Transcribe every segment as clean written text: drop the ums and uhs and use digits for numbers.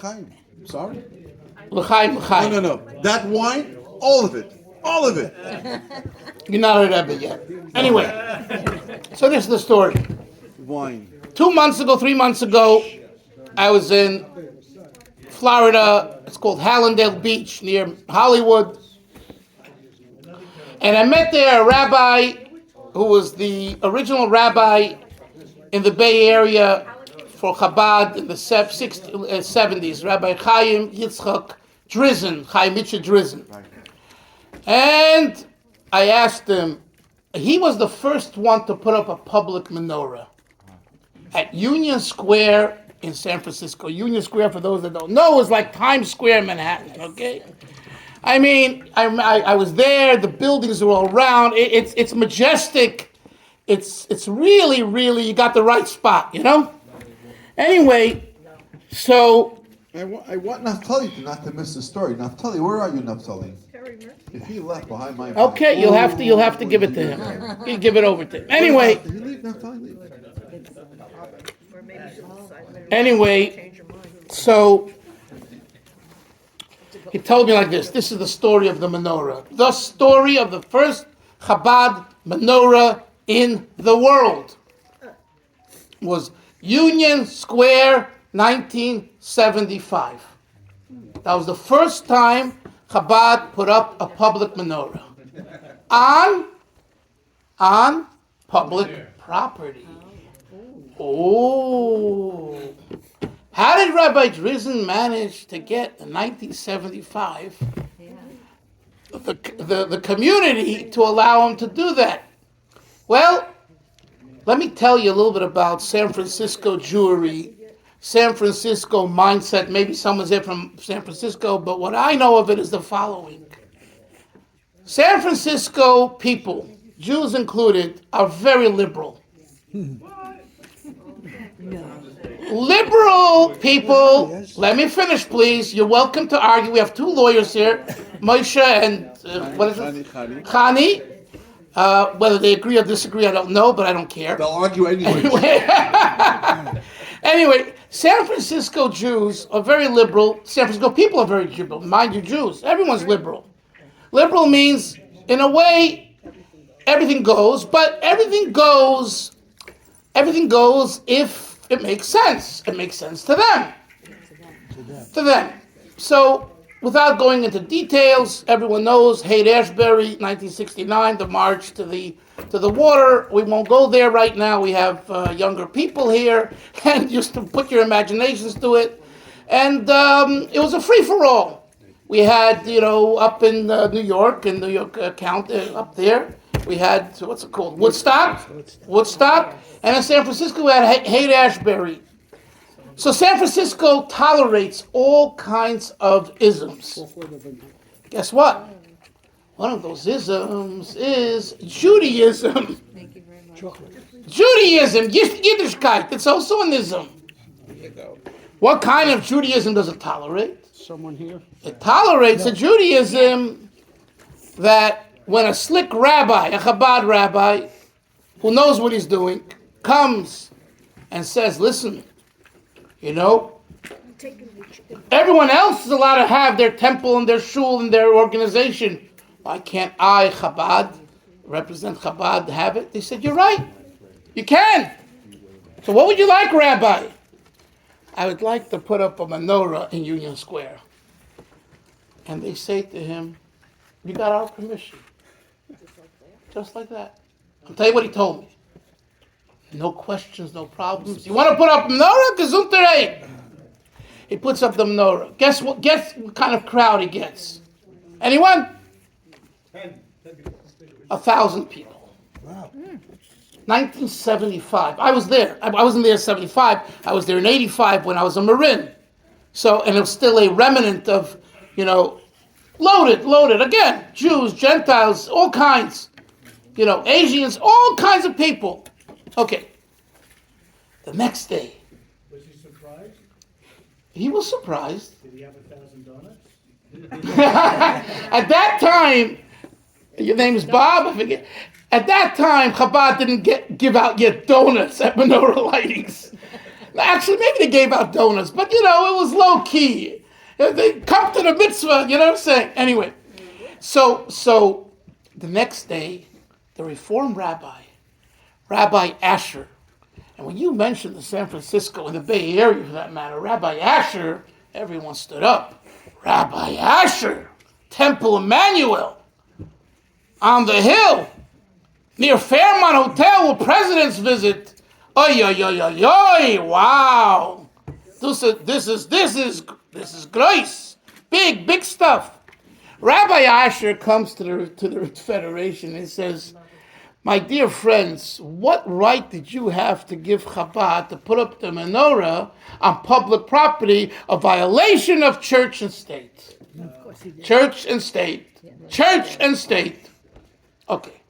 L'chaim. Sorry? L'chaim, l'chaim. No. That wine, all of it. All of it. You're not a Rebbe yet. Anyway, so this is the story. Wine. 3 months ago, I was in Florida. It's called Hallandale Beach near Hollywood. And I met there a rabbi who was the original rabbi in the Bay Area for Chabad in the 70s, Rabbi Chaim Yitzchak Drizin, Chaim Yitzchak Drizin. And I asked him, he was the first one to put up a public menorah at Union Square in San Francisco. Union Square, for those that don't know, is like Times Square in Manhattan, okay? I mean, I was there, the buildings are all around, it's majestic, it's really, really, you got the right spot, you know? Anyway, so... I want Naftali not to miss the story. Naftali, where are you, Naftali? If he left behind my back. Okay, you'll have to give it to him. You give it over to him. Anyway. Anyway, so he told me like this. This is the story of the menorah. The story of the first Chabad menorah in the world was Union Square, 1975. That was the first time Chabad put up a public menorah on public property. Oh, how did Rabbi Drizin manage to get in 1975 the community to allow him to do that? Well, let me tell you a little bit about San Francisco Jewry, San Francisco mindset. Maybe someone's there from San Francisco, but what I know of it is the following. San Francisco people, Jews included, are very liberal. Liberal people, let me finish, please. You're welcome to argue. We have two lawyers here, Moshe and what is it? Chani. Whether they agree or disagree, I don't know, but I don't care. They'll argue anyway. Anyway, San Francisco Jews are very liberal. San Francisco people are very liberal. Mind you, Jews. Everyone's liberal. Liberal means, in a way, everything goes, but everything goes if it makes sense. It makes sense to them. To them. So, without going into details, everyone knows Haight-Ashbury, 1969, the march to the water. We won't go there right now. We have younger people here, and just to put your imaginations to it. And it was a free-for-all. We had, up in New York, County, up there, we had, what's it called? Woodstock. And in San Francisco, we had Haight-Ashbury. So San Francisco tolerates all kinds of isms. Guess what? One of those isms is Judaism. Thank you very much. Judaism, Yiddishkeit, it's also an ism. What kind of Judaism does it tolerate? Someone here? It tolerates a Judaism that when a slick rabbi, a Chabad rabbi, who knows what he's doing, comes and says, listen, everyone else is allowed to have their temple and their shul and their organization. Why can't I, Chabad, represent Chabad, have it? They said, you're right. You can. So what would you like, Rabbi? I would like to put up a menorah in Union Square. And they say to him, you got our permission. Just like that. I'll tell you what he told me. No questions, no problems. You want to put up menorah? Gesundheit. He puts up the menorah. Guess what kind of crowd he gets? Anyone? 1,000 people. Wow. 1975. I was there. I wasn't there in 75. I was there in 85 when I was a Marin. So, and it was still a remnant of, loaded. Again, Jews, Gentiles, all kinds. Asians, all kinds of people. Okay. The next day. Was he surprised? He was surprised. Did he have 1,000 donuts? At that time, your name is Bob, I forget. At that time, Chabad didn't give out yet donuts at menorah lightings. Actually, maybe they gave out donuts, but it was low key. They come to the mitzvah, you know what I'm saying? Anyway, so the next day, the Reform Rabbi Asher, and when you mentioned the San Francisco and the Bay Area for that matter, Rabbi Asher, everyone stood up. Rabbi Asher, Temple Emmanuel, on the hill, near Fairmont Hotel where presidents visit. Oy, oy, oy, oy, oy, wow. This is grace. Big stuff. Rabbi Asher comes to the Federation and says, my dear friends, what right did you have to give Chabad to put up the menorah on public property, a violation of church and state? Of course he did. Church and state. Okay.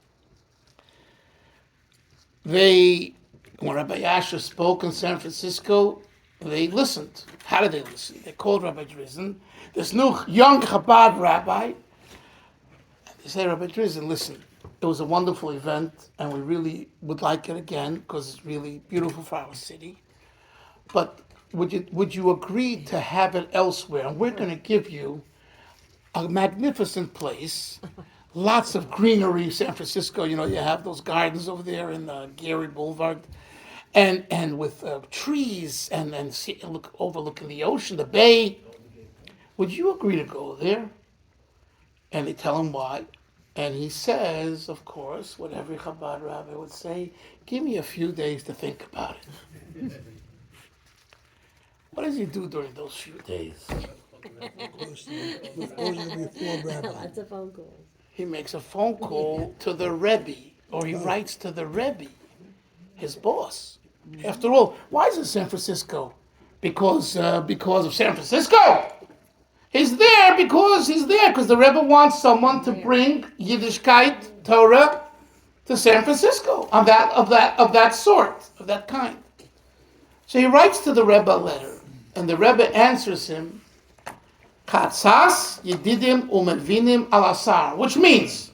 When Rabbi Asher spoke in San Francisco, they listened. How did they listen? They called Rabbi Drizin, this new young Chabad rabbi. And they said, Rabbi Drizin, listen, it was a wonderful event, and we really would like it again because it's really beautiful for our city. But would you agree to have it elsewhere? And we're going to give you a magnificent place, lots of greenery. San Francisco, you have those gardens over there in Gary Boulevard, and with trees and overlooking the ocean, the bay. Would you agree to go there? And they tell him why. And he says, of course, what every Chabad rabbi would say, give me a few days to think about it. What does he do during those few days? Those are the Reform rabbi. Lots of phone calls. He makes a phone call to the Rabbi, or he writes to the Rabbi, his boss. After all, why is it San Francisco? Because of San Francisco. He's there because the Rebbe wants someone to bring Yiddishkeit, Torah, to San Francisco of that sort, of that kind. So he writes to the Rebbe a letter, and the Rebbe answers him, Katzas Yedidim Umenvinim Al Asar, which means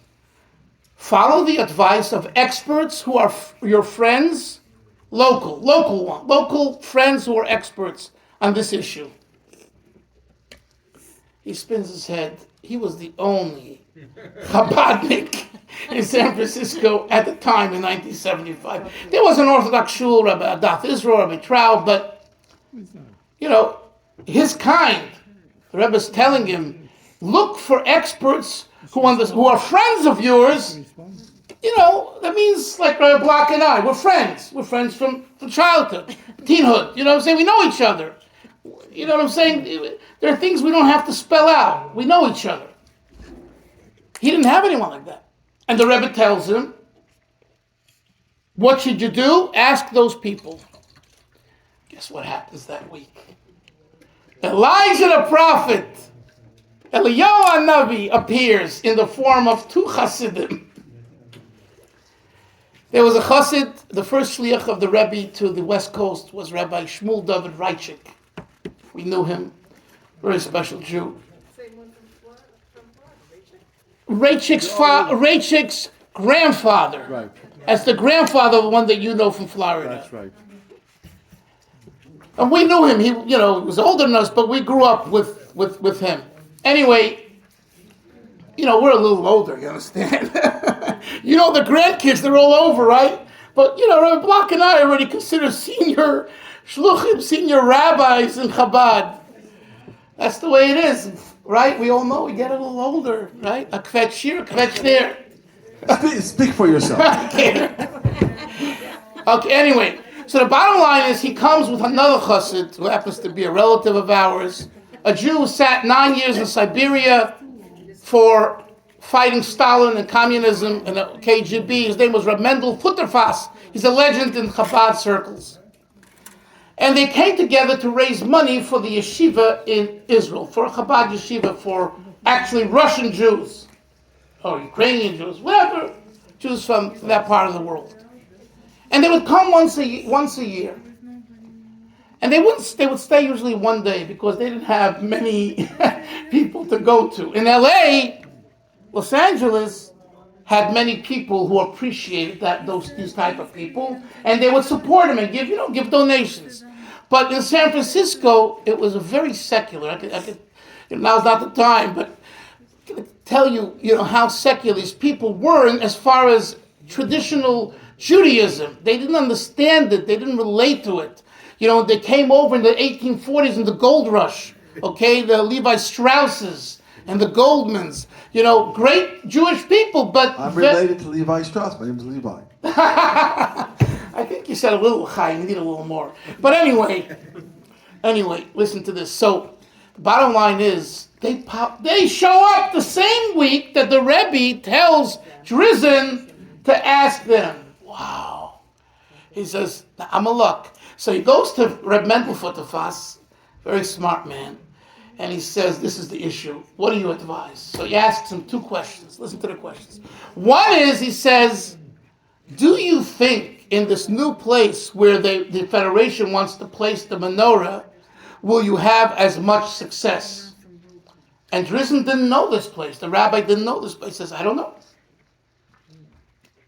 follow the advice of experts who are your friends, local friends who are experts on this issue. He spins his head. He was the only Chabadnik in San Francisco at the time in 1975. There was an Orthodox shul, Rabbi Adath Israel, Rabbi Traub, but, his kind. The Rebbe's telling him, look for experts who are friends of yours. That means like Rabbi Block and I, we're friends. We're friends from childhood, teenhood. You know what I'm saying? We know each other. You know what I'm saying? There are things we don't have to spell out. We know each other. He didn't have anyone like that. And the Rebbe tells him, what should you do? Ask those people. Guess what happens that week? Elijah the prophet, Eliyahu Navi, appears in the form of two Hasidim. There was a Chassid, the first shliach of the Rebbe to the West Coast was Rabbi Shmuel David Reichik. We knew him, very special Jew. Same one from Florida, Reichik's grandfather. Right. That's the grandfather of the one that you know from Florida. That's right. And we knew him. He was older than us, but we grew up with him. Anyway, we're a little older, you understand? The grandkids, they're all over, right? But, Rabbi Block and I already consider senior shluchim, senior rabbis in Chabad. That's the way it is, right? We all know we get a little older, right? A kvetch here, a kvetch there. Speak for yourself. Okay, anyway. So the bottom line is he comes with another chassid who happens to be a relative of ours, a Jew who sat 9 years in Siberia for fighting Stalin and communism and the KGB. His name was Reb Mendel Futterfass. He's a legend in Chabad circles. And they came together to raise money for the yeshiva in Israel, for a Chabad yeshiva for actually Russian Jews, or Ukrainian Jews, whatever, Jews from that part of the world. And they would come once a year. And they would stay usually one day because they didn't have many people to go to. In LA, Los Angeles had many people who appreciated these type of people, and they would support them and give donations. But in San Francisco, it was a very secular. Now's not the time, but I can tell you, how secular these people were as far as traditional Judaism. They didn't understand it. They didn't relate to it. They came over in the 1840s in the gold rush. Okay, the Levi Strausses and the Goldmans. Great Jewish people, but I'm related to Levi Strauss. My name is Levi. I think you said a little high. You need a little more. But anyway, listen to this. So, the bottom line is, they show up the same week that the Rebbe tells Drizin to ask them. Wow. He says, I'm a luck. So he goes to Reb Mendel Futterfass, very smart man, and he says, this is the issue. What do you advise? So he asks him 2 questions. Listen to the questions. One is, he says, do you think in this new place where the Federation wants to place the Menorah, will you have as much success? And Drizin didn't know this place. The rabbi didn't know this place. He says, I don't know.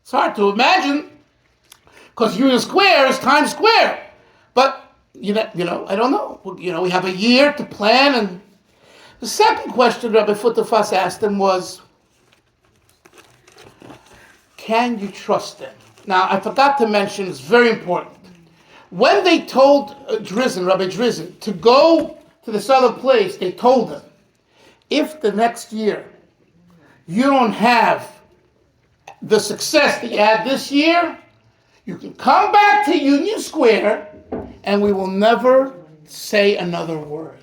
It's hard to imagine, because Union Square is Times Square. But, I don't know. We have a year to plan. And the second question Rabbi Futterfass asked him was, can you trust them? Now, I forgot to mention, it's very important. When they told Rabbi Drizin, to go to this other place, they told him, if the next year you don't have the success that you had this year, you can come back to Union Square and we will never say another word.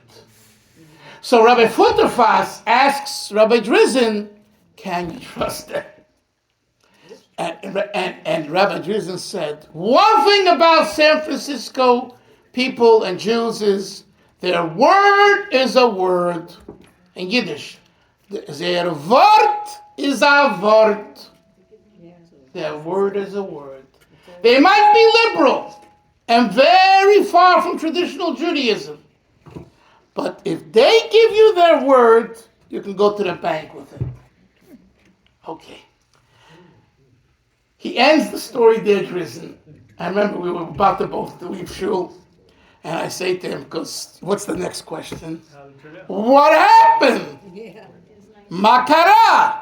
So Rabbi Futterfass asks Rabbi Drizin, can you trust them? And Rabbi Drizin said, one thing about San Francisco people and Jews is their word is a word. In Yiddish, their Wort is a Wort. Their word is a word. They might be liberal and very far from traditional Judaism. But if they give you their word, you can go to the bank with it. Okay. He ends the story there, Drizin. I remember we were about to both leave shul, and I say to him, because what's the next question? What happened? Makara.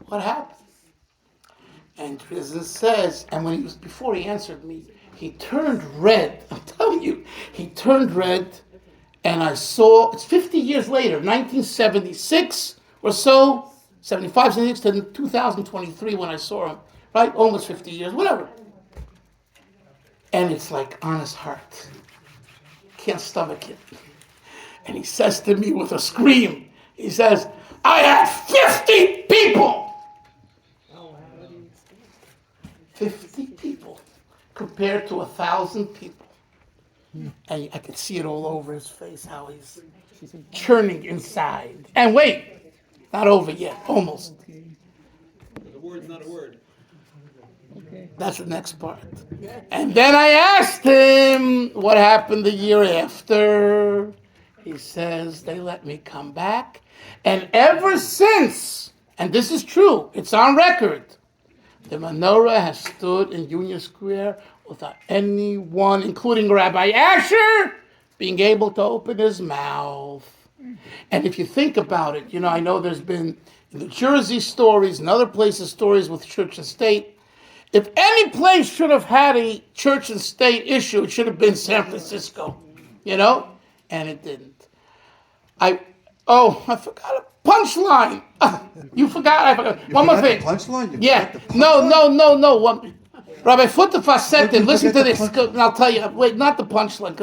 What happened? And Drizin says, and before he answered me, he turned red. I'm telling you, he turned red, and I saw, it's 50 years later, 1976 or so, 75, 76 to 2023 when I saw him, right? Almost 50 years, whatever. And it's like on his heart. Can't stomach it. And he says to me with a scream, he says, I had 50 people. 50 people compared to 1,000 people. And I could see it all over his face, how he's churning inside. And wait, not over yet, almost. The word's not a word. That's the next part. And then I asked him what happened the year after. He says, they let me come back. And ever since, and this is true, it's on record, the menorah has stood in Union Square without anyone, including Rabbi Asher, being able to open his mouth. And if you think about it, I know there's been in New Jersey stories and other places stories with church and state. If any place should have had a church and state issue, it should have been San Francisco, and it didn't. I forgot a punchline. You forgot? I forgot. One more thing. Punchline? Yeah. No. Rabbi Futterfass said to him, listen to this, and I'll tell you, wait, not the punchline.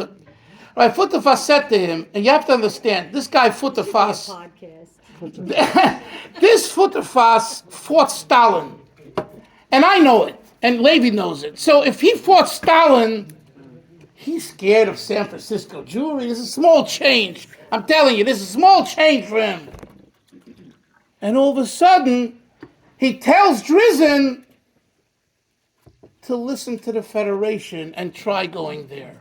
Rabbi Futterfass said to him, and you have to understand, this guy Futterfass, this Futterfass fought Stalin. And I know it, and Levi knows it. So if he fought Stalin, he's scared of San Francisco Jewry. This is a small change. I'm telling you, this is a small change for him. And all of a sudden, he tells Drizin to listen to the Federation and try going there.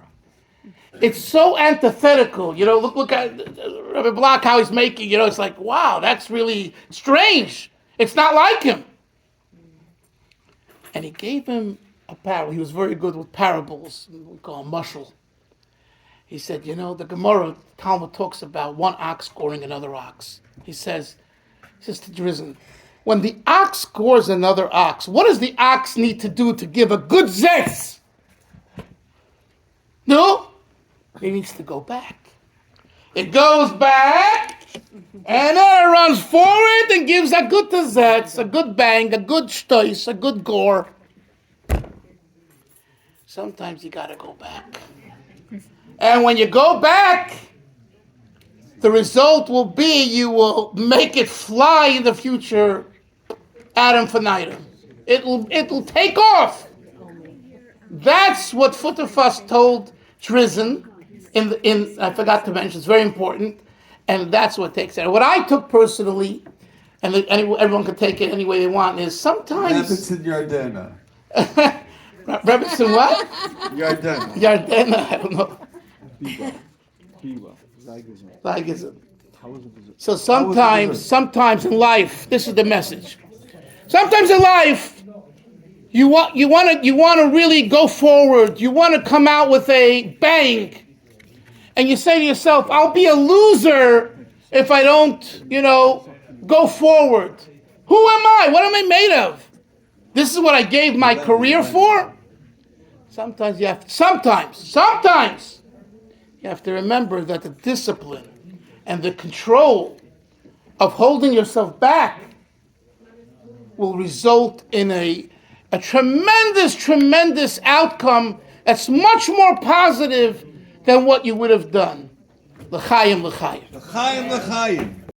It's so antithetical. Look at Rabbi Block, how he's making, it's like, wow, that's really strange. It's not like him. And he gave him a parable. He was very good with parables. We call him mushal. He said, the Gemara Talmud talks about one ox goring another ox. He says to Drizin, when the ox gores another ox, what does the ox need to do to give a good zetz? No, he needs to go back. It goes back, and then it runs forward and gives a good zetz, a good bang, a good shtois, a good gore. Sometimes you gotta go back. And when you go back, the result will be you will make it fly in the future ad infinitum. It'll take off. That's what Futterfuss told Drizin in I forgot to mention, it's very important, and that's what takes it. What I took personally, and everyone can take it any way they want, is sometimes... Rabbits in Yardena. Rabbits in what? Yardena. Yardena, I don't know. Zionism. So sometimes in life, this is the message. Sometimes in life, you want to really go forward. You want to come out with a bang, and you say to yourself, "I'll be a loser if I don't, go forward. Who am I? What am I made of? This is what I gave my career for." Sometimes you have to remember that the discipline and the control of holding yourself back will result in a tremendous outcome that's much more positive than what you would have done. L'chaim, l'chaim. L'chaim, l'chaim.